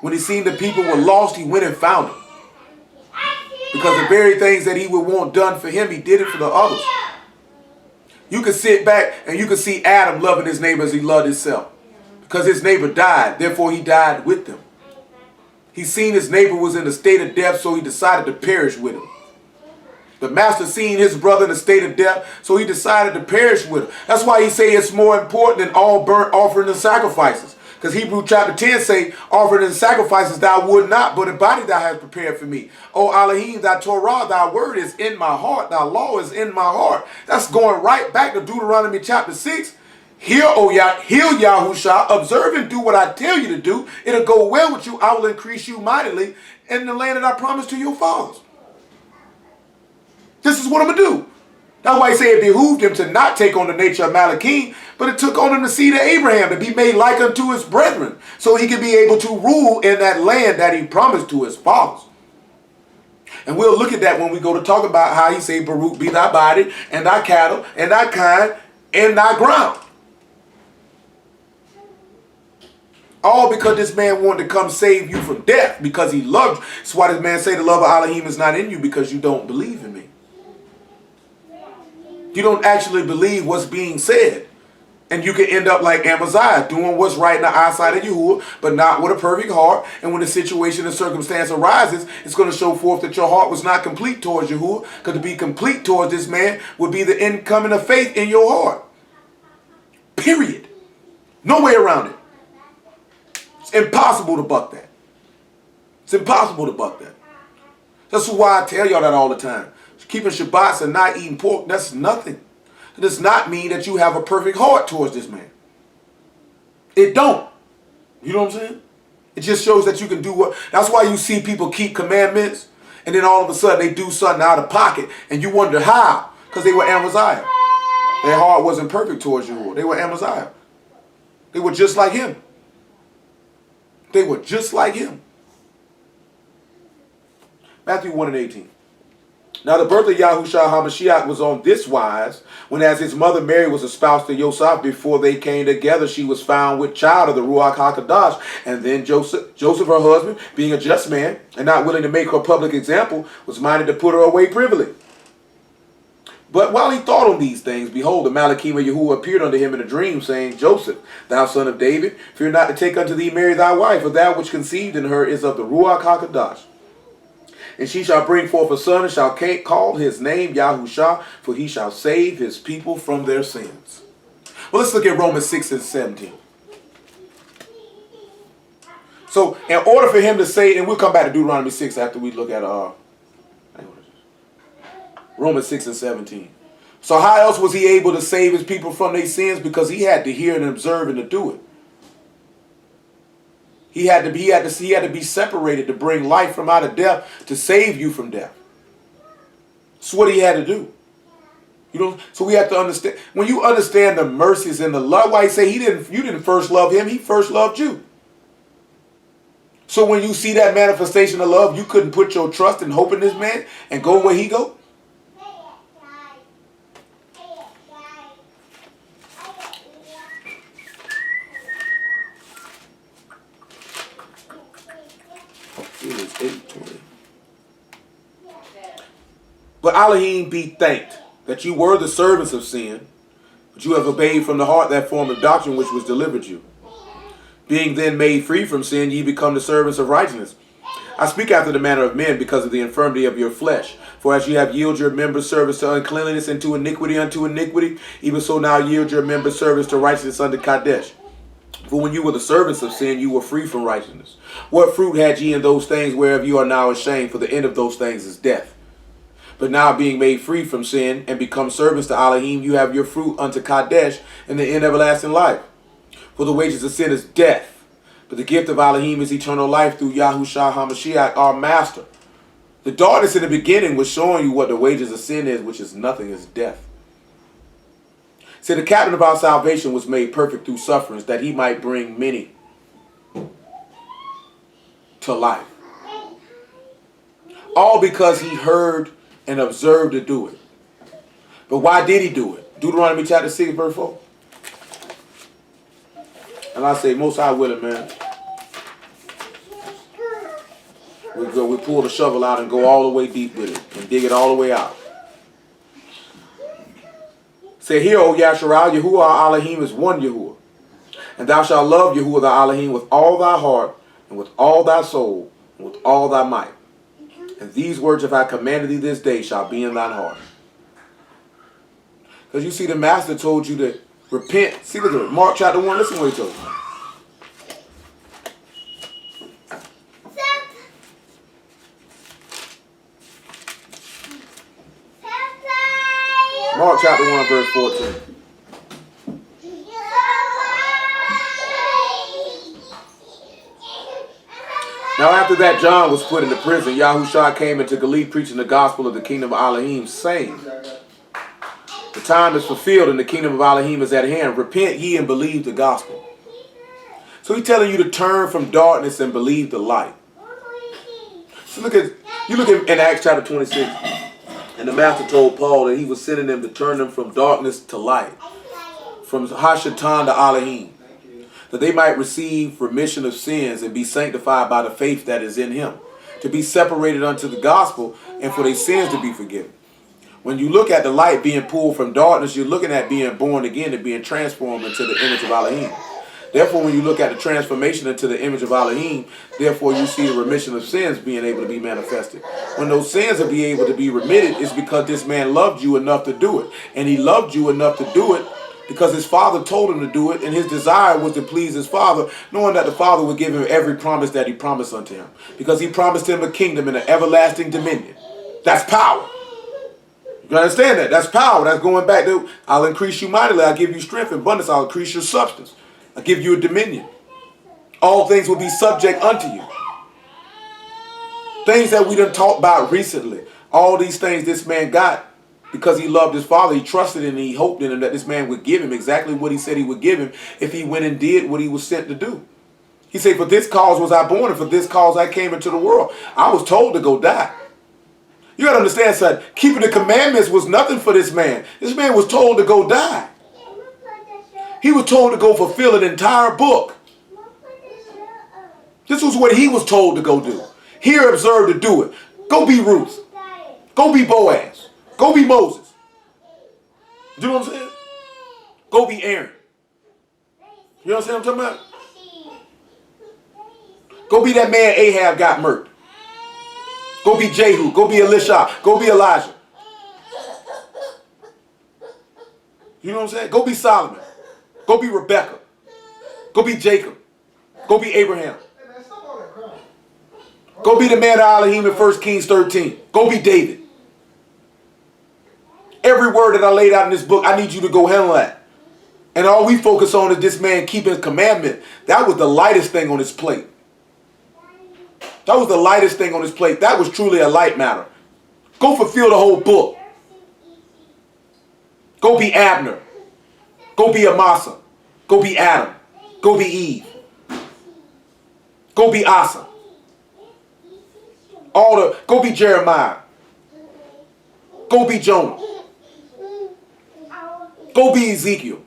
When he seen the people were lost, he went and found them. Because the very things that he would want done for him, he did it for the others. You can sit back and you can see Adam loving his neighbor as he loved himself. Because his neighbor died, therefore he died with them. He seen his neighbor was in a state of death, so he decided to perish with him. The master seen his brother in a state of death, so he decided to perish with him. That's why he say it's more important than all burnt offering and sacrifices. Because Hebrews chapter 10 say, offering and sacrifices thou would not, but a body thou hast prepared for me. O Elohim, thy Torah, thy word is in my heart, thy law is in my heart. That's going right back to Deuteronomy chapter 6. Hear, O Yahushua, observe and do what I tell you to do. It'll go well with you. I will increase you mightily in the land that I promised to your fathers. This is what I'm going to do. That's why he said it behooved him to not take on the nature of Malachim, but it took on him the seed of Abraham to be made like unto his brethren, so he could be able to rule in that land that he promised to his fathers. And we'll look at that when we go to talk about how he said, Baruch be thy body, and thy cattle, and thy kind, and thy ground. All because this man wanted to come save you from death, because he loved you. That's why this man say the love of Elohim is not in you, because you don't believe in me. You don't actually believe what's being said. And you can end up like Amaziah, doing what's right in the eyesight of Yahuwah, but not with a perfect heart. And when the situation and circumstance arises, it's going to show forth that your heart was not complete towards Yahuwah, because to be complete towards this man would be the incoming of faith in your heart. Period. No way around it. It's impossible to buck that. It's impossible to buck that. That's why I tell y'all that all the time. Keeping Shabbats and not eating pork, that's nothing. It does not mean that you have a perfect heart towards this man. It don't. You know what I'm saying? It just shows that you can do what. That's why you see people keep commandments, and then all of a sudden they do something out of pocket, and you wonder how. Because they were Amaziah. Their heart wasn't perfect towards you. They were Amaziah. They were just like him. They were just like him. Matthew 1:18. Now the birth of Yahushua HaMashiach was on this wise, when as his mother Mary was espoused to Yosef, before they came together, she was found with child of the Ruach HaKadosh. And then Joseph, her husband, being a just man, and not willing to make her a public example, was minded to put her away privily. But while he thought on these things, behold, the Malachim of Yahuwah appeared unto him in a dream, saying, Joseph, thou son of David, fear not to take unto thee Mary thy wife, for that which conceived in her is of the Ruach HaKadosh. And she shall bring forth a son, and shall call his name Yahushua, for he shall save his people from their sins. Well, let's look at Romans 6 and 17. So, in order for him to say, and we'll come back to Deuteronomy 6 after we look at Romans 6 and 17. So how else was he able to save his people from their sins? Because he had to hear and observe and to do it. He had to be separated to bring life from out of death, to save you from death. That's what he had to do. You know, so we have to understand. When you understand the mercies and the love, why he say you didn't first love him, he first loved you. So when you see that manifestation of love, you couldn't put your trust and hope in this man and go where he go. It is 8:20. But Elohim be thanked that you were the servants of sin, but you have obeyed from the heart that form of doctrine which was delivered you. Being then made free from sin, ye become the servants of righteousness. I speak after the manner of men because of the infirmity of your flesh. For as you have yielded your members' service to uncleanness and to iniquity unto iniquity, even so now yield your members' service to righteousness unto Kadesh. For when you were the servants of sin, you were free from righteousness. What fruit had ye in those things whereof you are now ashamed? For the end of those things is death. But now being made free from sin and become servants to Elohim, you have your fruit unto Kadesh and the end everlasting life. For the wages of sin is death, but the gift of Elohim is eternal life through Yahushua HaMashiach, our master. The darkness in the beginning was showing you what the wages of sin is, which is nothing, is death. See, the captain of our salvation was made perfect through sufferings, that he might bring many to life. All because he heard and observed to do it. But why did he do it? Deuteronomy chapter 6, verse 4. And I say, Most High willing, man. We pull the shovel out and go all the way deep with it and dig it all the way out. Say, hear, O Yashar'al, Yahuwah our Elohim is one Yahuwah. And thou shalt love Yahuwah thy Elohim with all thy heart and with all thy soul and with all thy might. And these words have I commanded thee this day shall be in thine heart. Because you see, the master told you to repent. See, look at it. Mark chapter 1. Listen what he told you. Mark chapter 1, verse 14. Now after that John was put into prison, Yahushua came into Galilee preaching the gospel of the kingdom of Elohim, saying, the time is fulfilled and the kingdom of Elohim is at hand. Repent ye and believe the gospel. So he's telling you to turn from darkness and believe the light. So you look in Acts chapter 26, and the master told Paul that he was sending them to turn them from darkness to light, from Hashatan to Elohim, that they might receive remission of sins and be sanctified by the faith that is in him, to be separated unto the gospel and for their sins to be forgiven. When you look at the light being pulled from darkness, you're looking at being born again and being transformed into the image of Elohim. Therefore, when you look at the transformation into the image of Elohim, therefore you see the remission of sins being able to be manifested. When those sins will be able to be remitted, it's because this man loved you enough to do it. And he loved you enough to do it because his father told him to do it, and his desire was to please his father, knowing that the father would give him every promise that he promised unto him. Because he promised him a kingdom and an everlasting dominion. That's power. You understand that? That's power. That's going back to, I'll increase you mightily. I'll give you strength and abundance. I'll increase your substance. I'll give you a dominion. All things will be subject unto you. Things that we done talked about recently. All these things this man got because he loved his father. He trusted in him. He hoped in him that this man would give him exactly what he said he would give him if he went and did what he was sent to do. He said, for this cause was I born, and for this cause I came into the world. I was told to go die. You got to understand, son, keeping the commandments was nothing for this man. This man was told to go die. He was told to go fulfill an entire book. This was what he was told to go do. Hear, observe, to do it. Go be Ruth. Go be Boaz. Go be Moses. You know what I'm saying? Go be Aaron. You know what I'm talking about? Go be that man Ahab got murdered. Go be Jehu. Go be Elisha. Go be Elijah. You know what I'm saying? Go be Solomon. Go be Rebecca. Go be Jacob. Go be Abraham. Go be the man of Elohim in 1 Kings 13. Go be David. Every word that I laid out in this book, I need you to go handle that. And all we focus on is this man keeping his commandment. That was the lightest thing on his plate. That was the lightest thing on his plate. That was truly a light matter. Go fulfill the whole book. Go be Abner. Go be Amasa. Go be Adam. Go be Eve. Go be Asa. Go be Jeremiah. Go be Jonah. Go be Ezekiel.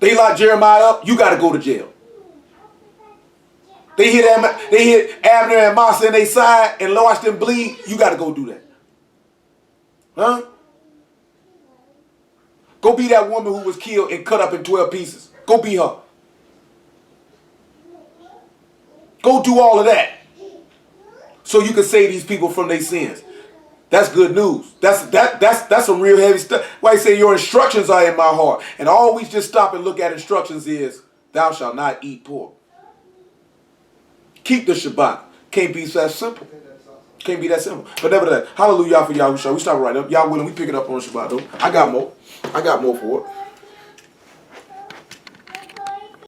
They lock Jeremiah up, you got to go to jail. They hit Abner and Massa in their side and watch them bleed, you got to go do that. Huh? Go be that woman who was killed and cut up in 12 pieces. Go be her. Go do all of that so you can save these people from their sins. That's good news. That's some real heavy stuff. Why he say your instructions are in my heart. And always just stop and look at instructions is, thou shalt not eat pork. Keep the Shabbat. Can't be that simple. Can't be that simple. But nevertheless, hallelujah for Yahushua. We stop right up. Y'all willing, we pick it up on Shabbat though. I got more. I got more for it.